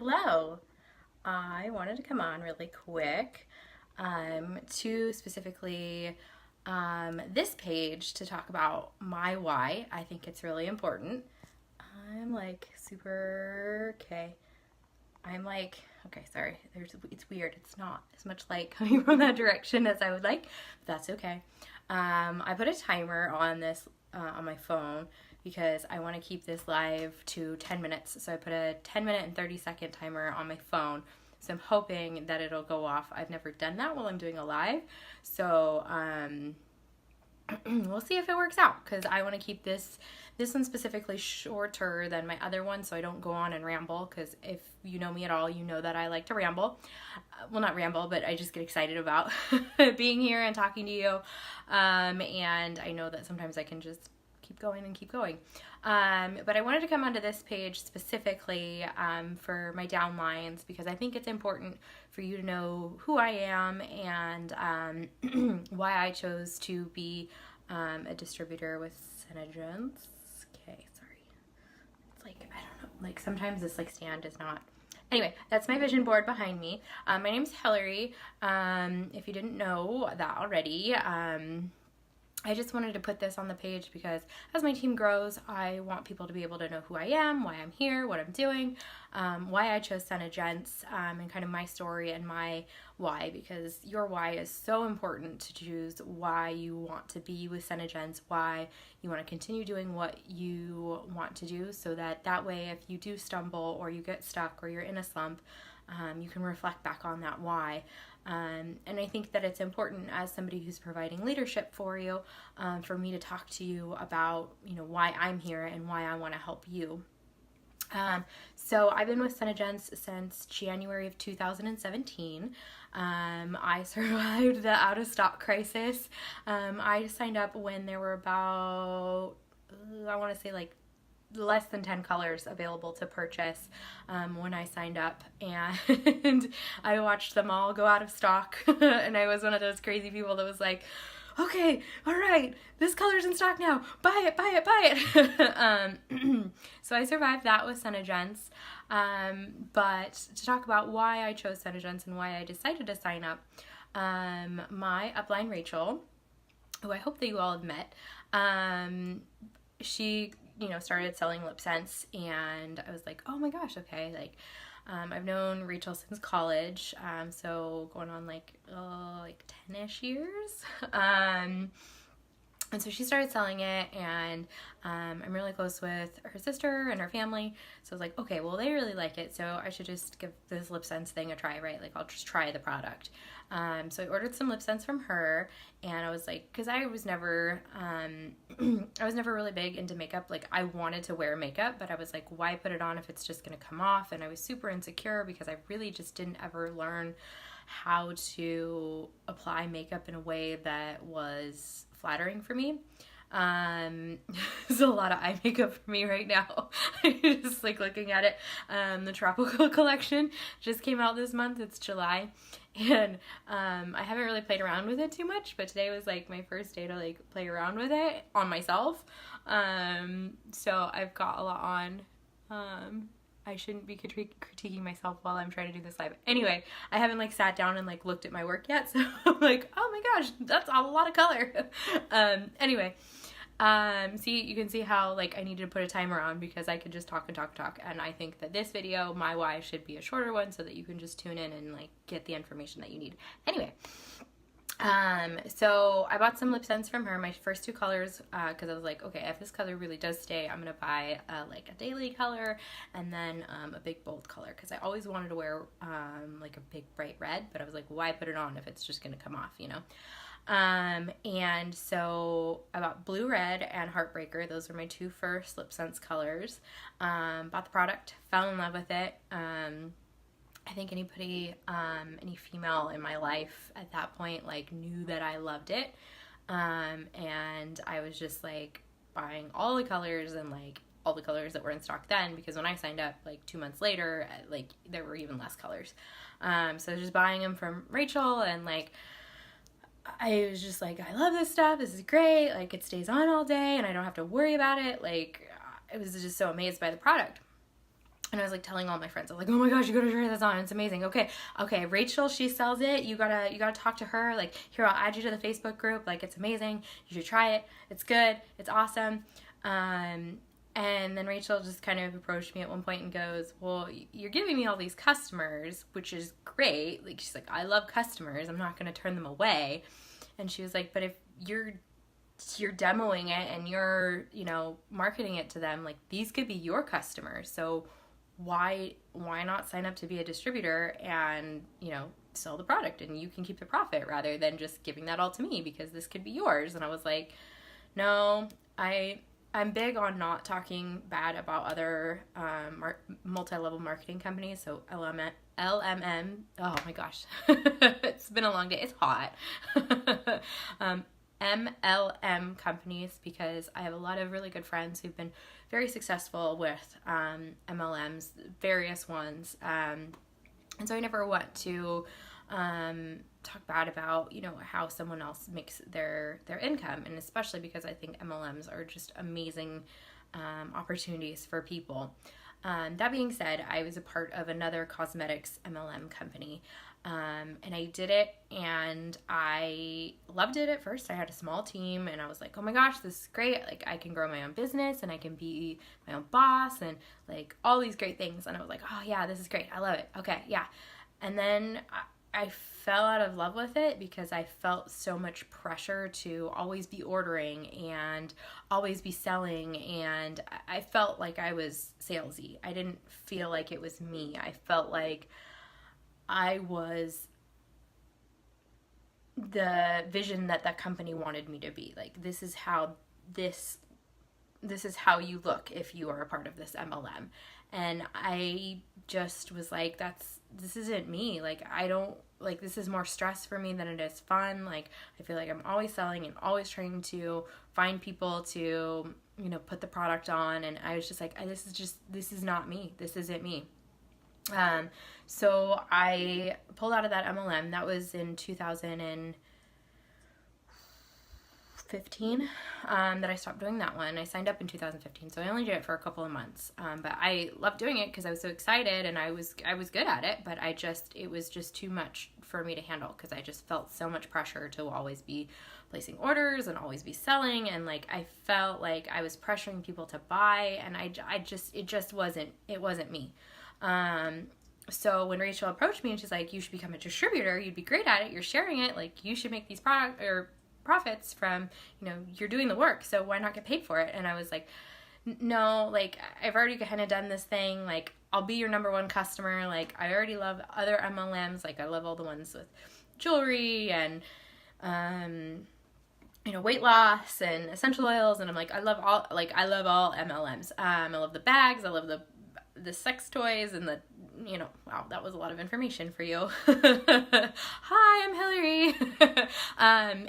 Hello. I wanted to come on really quick to specifically this page to talk about my why. I think it's really important. I'm like super okay. Okay, sorry. It's weird. It's not as much light coming from that direction as I would like, but that's okay. I put a timer on this on my phone because I want to keep this live to 10 minutes. So I put a 10-minute and 30-second timer on my phone. So I'm hoping that it'll go off. I've never done that while I'm doing a live. So we'll see if it works out because I want to keep this one specifically shorter than my other one so I don't go on and ramble, because if you know me at all, you know that I like to ramble. Well, not ramble, but I just get excited about being here and talking to you. And I know that sometimes I can just keep going and keep going. But I wanted to come onto this page specifically for my downlines because I think it's important for you to know who I am and why I chose to be a distributor with SeneGence. Okay, sorry. It's like, I don't know, like sometimes this like stand is not. Anyway, that's my vision board behind me. My name's Hillary. If you didn't know that already, I just wanted to put this on the page because as my team grows, I want people to be able to know who I am, why I'm here, what I'm doing, why I chose SeneGence, and kind of my story and my why, because your why is so important to choose why you want to be with SeneGence, why you want to continue doing what you want to do, so that way if you do stumble or you get stuck or you're in a slump, you can reflect back on that why. And I think that it's important as somebody who's providing leadership for you, for me to talk to you about, why I'm here and why I want to help you. So I've been with SeneGence since January of 2017. I survived the out of stock crisis. I signed up when there were about, I want to say like less than 10 colors available to purchase when I signed up, and I watched them all go out of stock and I was one of those crazy people that was like, okay, all right, this color's in stock now, buy it, buy it, buy it. So I survived that with SeneGence, but to talk about why I chose SeneGence and why I decided to sign up, my upline Rachel, who I hope that you all have met, she started selling lip scents, and I was like, oh my gosh, okay, like, I've known Rachel since college, so going on like 10-ish years, and so she started selling it, and I'm really close with her sister and her family, so I was like, okay, well, they really like it, so I should just give this lip scents thing a try, right? Like, I'll just try the product. So I ordered some lip scents from her, and I was like, because I was never really big into makeup. Like, I wanted to wear makeup, but I was like, why put it on if it's just gonna come off? And I was super insecure because I really just didn't ever learn how to apply makeup in a way that was flattering for me. There's a lot of eye makeup for me right now. Just like looking at it. The Tropical collection just came out this month. It's July, and I haven't really played around with it too much, but today was like my first day to like play around with it on myself. So I've got a lot on. I shouldn't be critiquing myself while I'm trying to do this live. Anyway, I haven't like sat down and like looked at my work yet, so I'm like, oh my gosh, that's a lot of color. Anyway, see, you can see how like I needed to put a timer on because I could just talk and talk and talk, and I think that this video, my why, should be a shorter one so that you can just tune in and like get the information that you need. Anyway, so I bought some lip scents from her, my first two colors, because I was like, okay, if this color really does stay, I'm gonna buy like a daily color and then a big bold color, because I always wanted to wear like a big bright red, but I was like, why put it on if it's just gonna come off, and so I bought Blue Red and Heartbreaker. Those were my two first lip scents colors. Bought the product, fell in love with it. I think anybody, any female in my life at that point, like, knew that I loved it. And I was just like buying all the colors and like all the colors that were in stock then, because when I signed up like 2 months later, like there were even less colors. So I was just buying them from Rachel, and like I was just like, I love this stuff, this is great, like it stays on all day and I don't have to worry about it. Like, I was just so amazed by the product. And I was like telling all my friends, I'm like, oh my gosh, you gotta try this on. It's amazing. Okay, Rachel, she sells it. You gotta talk to her. Like, here, I'll add you to the Facebook group. Like, it's amazing. You should try it. It's good. It's awesome. And then Rachel just kind of approached me at one point and goes, well, you're giving me all these customers, which is great. Like, she's like, I love customers. I'm not gonna turn them away. And she was like, but if you're demoing it and you're, marketing it to them, like, these could be your customers. So why not sign up to be a distributor and, sell the product, and you can keep the profit rather than just giving that all to me, because this could be yours. And I was like, no, I'm big on not talking bad about other multi-level marketing companies. So LMM, oh my gosh, it's been a long day. It's hot. MLM companies, because I have a lot of really good friends who've been very successful with MLMs, various ones. And so I never want to talk bad about, how someone else makes their income. And especially because I think MLMs are just amazing opportunities for people. That being said, I was a part of another cosmetics MLM company. And I did it, and I loved it at first. I had a small team, and I was like, oh my gosh, this is great. Like, I can grow my own business, and I can be my own boss, and like all these great things. And I was like, oh yeah, this is great. I love it. Okay, yeah. And then I fell out of love with it because I felt so much pressure to always be ordering and always be selling, and I felt like I was salesy. I didn't feel like it was me. I felt like I was the vision that company wanted me to be. Like, this is how you look if you are a part of this MLM. And I just was like, this isn't me. Like, this is more stress for me than it is fun. Like, I feel like I'm always selling and always trying to find people to, put the product on. And I was just like, this is not me. This isn't me. So I pulled out of that MLM. That was in 2015 that I stopped doing that one. I signed up in 2015, so I only did it for a couple of months. But I loved doing it because I was so excited, and I was good at it. But it was just too much for me to handle, because I just felt so much pressure to always be placing orders and always be selling, and like I felt like I was pressuring people to buy, and it just wasn't me. So when Rachel approached me and she's like, you should become a distributor, you'd be great at it, you're sharing it, like, you should make these profits from, you're doing the work, so why not get paid for it? And I was like, no, like, I've already kind of done this thing, like, I'll be your number one customer, like, I already love other MLMs, like, I love all the ones with jewelry and, weight loss and essential oils, and I'm like, I love all MLMs. I love the bags, I love the sex toys, and wow, that was a lot of information for you. Hi, I'm Hillary.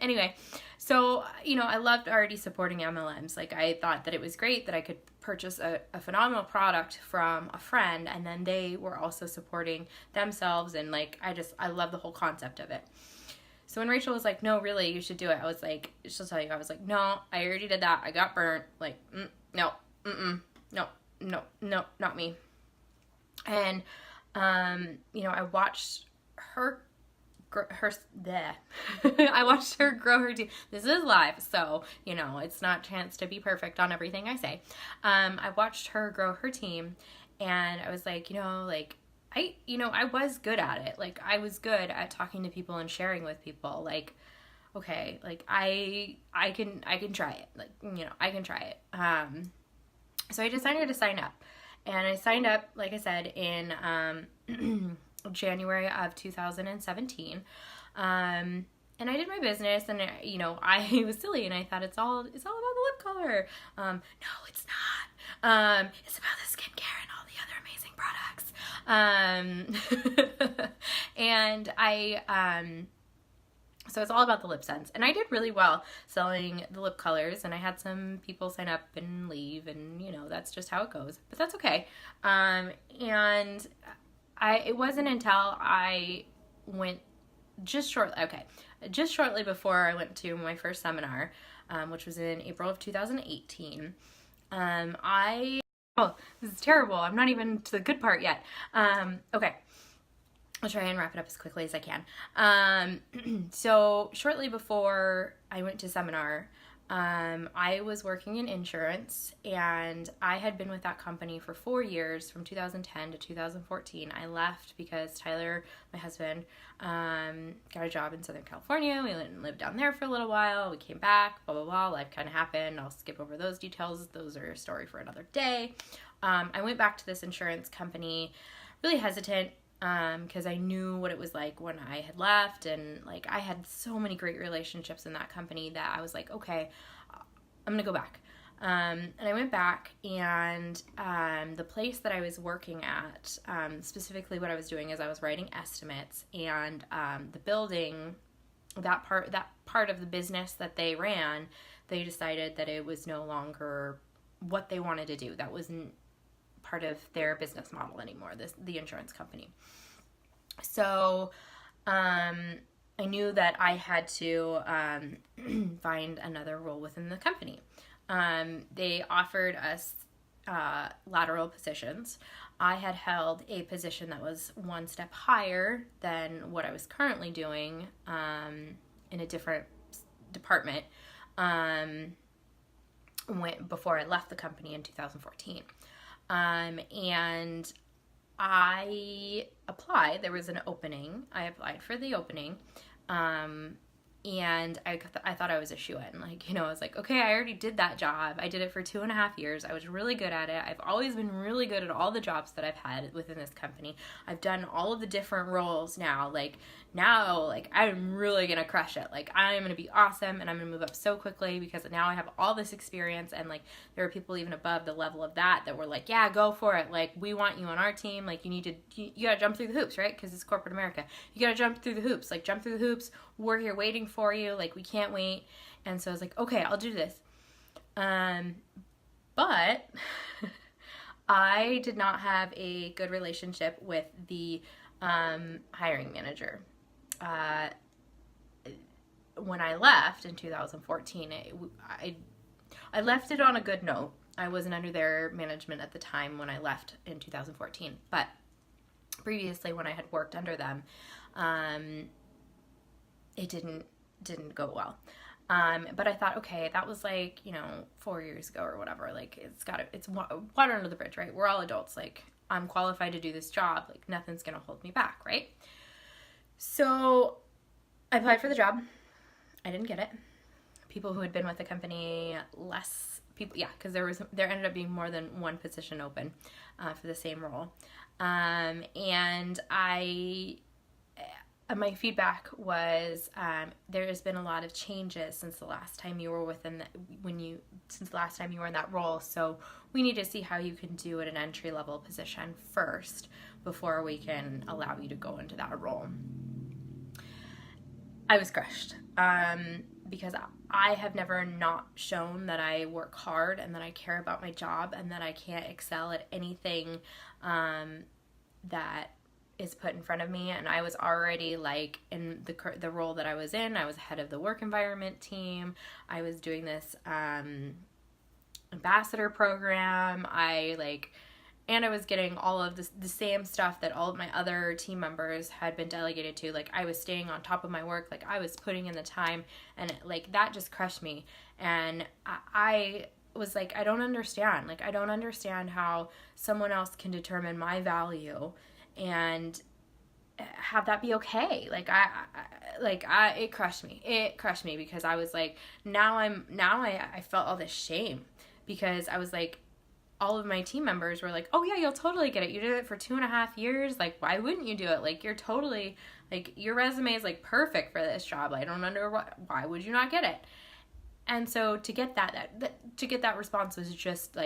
Anyway, so, I loved already supporting MLMs. Like, I thought that it was great that I could purchase a phenomenal product from a friend, and then they were also supporting themselves, and like, I love the whole concept of it. So when Rachel was like, no, really, you should do it, I was like, she'll tell you, I was like, no, I already did that. I got burnt. Like, no, not me. And, I watched her I watched her grow her team. This is live, so, it's not chance to be perfect on everything I say. I watched her grow her team, and I was like, I was good at it. Like, I was good at talking to people and sharing with people. Like, okay, like, I can try it. Like, I can try it. So I decided to sign up. And I signed up, like I said, in January of 2017. And I did my business, and I was silly, and I thought it's all about the lip color. No, it's not. It's about the skincare and all the other amazing products. And so it's all about the lip scents. And I did really well selling the lip colors, and I had some people sign up and leave, and that's just how it goes. But that's okay. And it wasn't until I went just shortly before I went to my first seminar, which was in April of 2018. I Oh, this is terrible. I'm not even to the good part yet. Okay. I'll try and wrap it up as quickly as I can. So shortly before I went to seminar, I was working in insurance, and I had been with that company for 4 years, from 2010 to 2014. I left because Tyler, my husband, got a job in Southern California. We went and lived down there for a little while. We came back, blah, blah, blah. Life kind of happened. I'll skip over those details. Those are a story for another day. I went back to this insurance company, really hesitant, because I knew what it was like when I had left, and like I had so many great relationships in that company that I was like, okay, I'm gonna go back. And I went back, and the place that I was working at, specifically what I was doing is I was writing estimates, and the building, that part of the business that they ran, they decided that it was no longer what they wanted to do. That wasn't part of their business model anymore, the insurance company. So I knew that I had to find another role within the company. They offered us lateral positions. I had held a position that was one step higher than what I was currently doing in a different department before I left the company in 2014. And I applied. There was an opening. I applied for the opening. And I thought I was a shoo-in. Like, I was like, okay, I already did that job. I did it for 2.5 years. I was really good at it. I've always been really good at all the jobs that I've had within this company. I've done all of the different roles now. Now, I'm really going to crush it. I'm going to be awesome, and I'm going to move up so quickly because now I have all this experience, and, there are people even above the level of that were like, yeah, go for it. We want you on our team. You got to jump through the hoops, right? Because it's corporate America. You got to jump through the hoops. Jump through the hoops. We're here waiting for you. We can't wait. And so I was like, okay, I'll do this. But I did not have a good relationship with the hiring manager. When I left in 2014, I left it on a good note. I wasn't under their management at the time when I left in 2014, but previously when I had worked under them, it didn't go well. But I thought, okay, that was 4 years ago or whatever. It's water under the bridge, right? We're all adults. I'm qualified to do this job. Nothing's gonna hold me back, right? So I applied for the job. I didn't get it. People who had been with the company, less people, yeah, because there ended up being more than one position open for the same role. And my feedback was there has been a lot of changes since the last time you were since the last time you were in that role. So we need to see how you can do at an entry level position first before we can allow you to go into that role. I was crushed because I have never not shown that I work hard and that I care about my job and that I can't excel at anything that is put in front of me. And I was already in the role that I was in. I was head of the work environment team. I was doing this ambassador program. And I was getting all of the same stuff that all of my other team members had been delegated to. I was staying on top of my work. I was putting in the time, and that just crushed me. And I was like, I don't understand. I don't understand how someone else can determine my value and have that be okay. It crushed me. It crushed me because I was now I felt all this shame because I was all of my team members were oh yeah, you'll totally get it. You did it for 2.5 years. Why wouldn't you do it? You're totally, your resume is perfect for this job. I don't why would you not get it? And so to get that response was just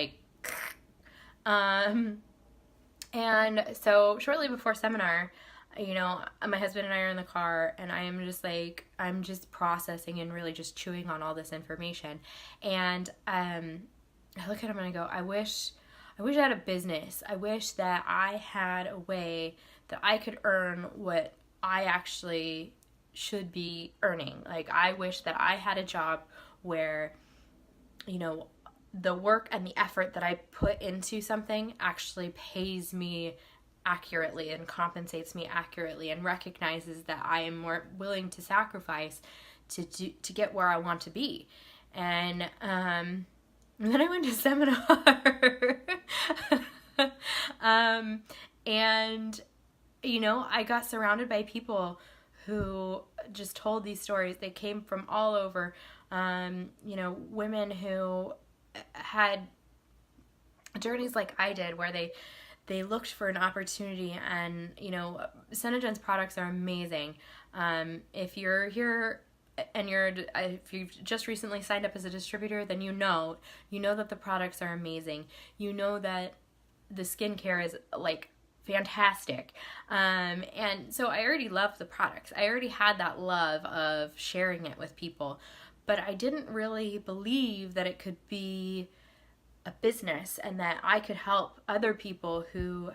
and so shortly before seminar, my husband and I are in the car, and I'm just processing and really just chewing on all this information. And I look at him and I go, I wish I had a business. I wish that I had a way that I could earn what I actually should be earning. I wish that I had a job where, the work and the effort that I put into something actually pays me accurately and compensates me accurately and recognizes that I am more willing to sacrifice to get where I want to be. And then I went to seminar. And, you know, I got surrounded by people who just told these stories. They came from all over, you know, women who had journeys like I did, where they looked for an opportunity. And, you know, SeneGence products are amazing. If you're here and if you've just recently signed up as a distributor, then you know that the products are amazing. You know that the skincare is like fantastic. And so I already loved the products. I already had that love of sharing it with people, but I didn't really believe that it could be a business and that I could help other people who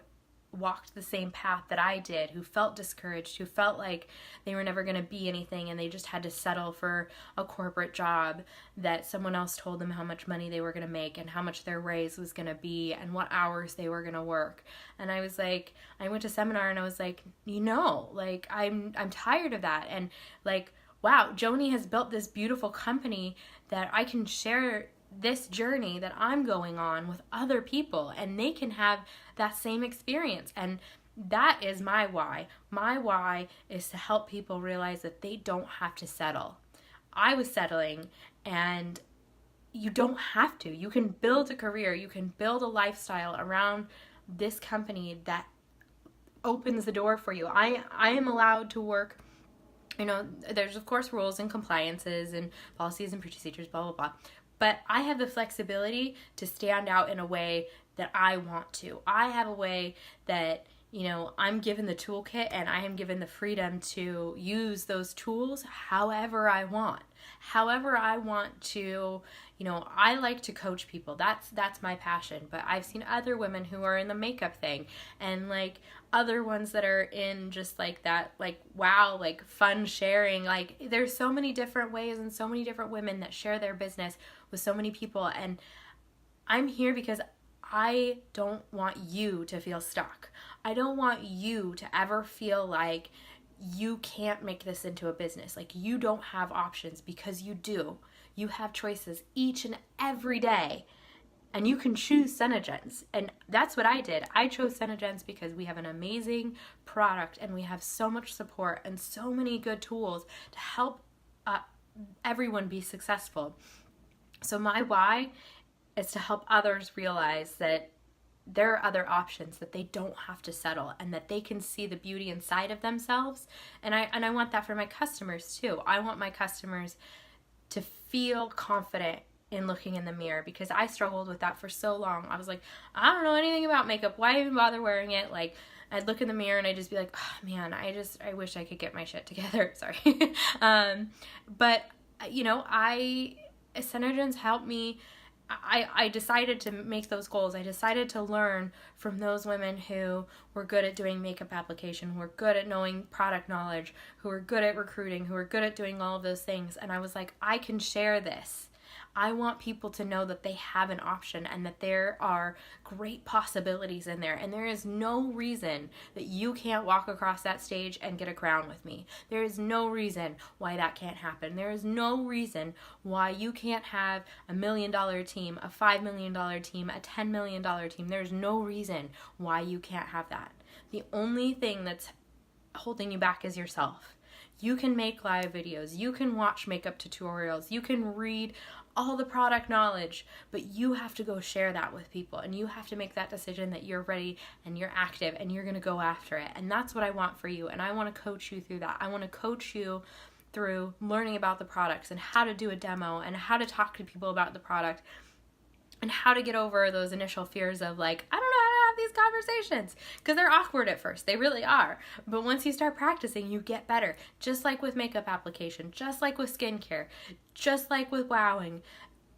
walked the same path that I did, who felt discouraged, who felt like they were never going to be anything and they just had to settle for a corporate job that someone else told them how much money they were going to make and how much their raise was going to be and what hours they were going to work. And I was like, I went to seminar and I was like, you know, like I'm tired of that. And like, wow, Joni has built this beautiful company that I can share this journey that I'm going on with other people and they can have that same experience. And that is my why. My why is to help people realize that they don't have to settle. I was settling, and you don't have to. You can build a career, you can build a lifestyle around this company that opens the door for you. I am allowed to work, you know, there's of course rules and compliances and policies and procedures, blah, blah, blah. But I have the flexibility to stand out in a way that I want to. I have a way that, you know, I'm given the toolkit and I am given the freedom to use those tools however I want. However I want to, you know, I like to coach people. That's my passion. But I've seen other women who are in the makeup thing and like other ones that are in just like that, like, wow, like fun sharing. Like there's so many different ways and so many different women that share their business with so many people. And I'm here because I don't want you to feel stuck. I don't want you to ever feel like you can't make this into a business. Like you don't have options, because you do. You have choices each and every day. And you can choose SeneGence. And that's what I did. I chose SeneGence because we have an amazing product and we have so much support and so many good tools to help everyone be successful. So my why is to help others realize that there are other options, that they don't have to settle, and that they can see the beauty inside of themselves. And I want that for my customers too. I want my customers to feel confident in looking in the mirror, because I struggled with that for so long. I was like, I don't know anything about makeup. Why even bother wearing it? Like, I'd look in the mirror and I'd just be like, oh man, I wish I could get my shit together. Sorry. But you know, SeneGence helped me. I decided to make those goals. I decided to learn from those women who were good at doing makeup application, who were good at knowing product knowledge, who were good at recruiting, who were good at doing all of those things. And I was like, I can share this. I want people to know that they have an option and that there are great possibilities in there. And there is no reason that you can't walk across that stage and get a crown with me. There is no reason why that can't happen. There is no reason why you can't have $1 million team, a $5 million team, a $10 million team. There's no reason why you can't have that. The only thing that's holding you back is yourself. You can make live videos, you can watch makeup tutorials, you can read all the product knowledge, but you have to go share that with people, and you have to make that decision that you're ready and you're active and you're going to go after it. And that's what I want for you, and I want to coach you through that. I want to coach you through learning about the products and how to do a demo and how to talk to people about the product and how to get over those initial fears of like, I don't know how to have these conversations, because they're awkward at first. They really are. But once you start practicing, you get better. Just like with makeup application, just like with skincare, just like with wowing,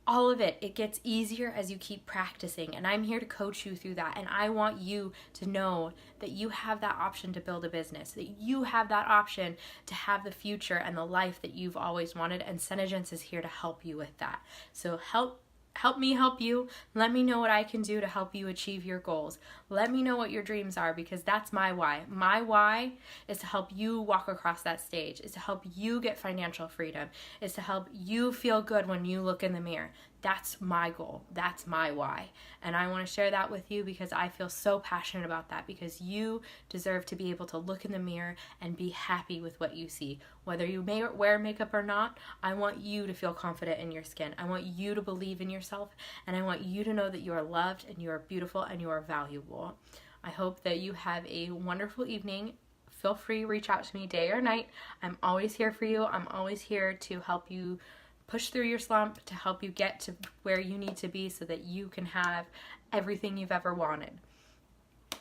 all of it, it gets easier as you keep practicing. And I'm here to coach you through that. And I want you to know that you have that option to build a business, that you have that option to have the future and the life that you've always wanted. And SeneGence is here to help you with that. So help help me help you. Let me know what I can do to help you achieve your goals. Let me know what your dreams are, because that's my why. My why is to help you walk across that stage, is to help you get financial freedom, is to help you feel good when you look in the mirror. That's my goal. That's my why. And I want to share that with you because I feel so passionate about that, because you deserve to be able to look in the mirror and be happy with what you see. Whether you may wear makeup or not, I want you to feel confident in your skin. I want you to believe in yourself, and I want you to know that you are loved and you are beautiful and you are valuable. I hope that you have a wonderful evening. Feel free to reach out to me day or night. I'm always here for you. I'm always here to help you push through your slump, to help you get to where you need to be so that you can have everything you've ever wanted.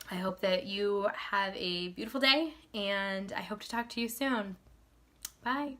I hope that you have a beautiful day, and I hope to talk to you soon. Bye.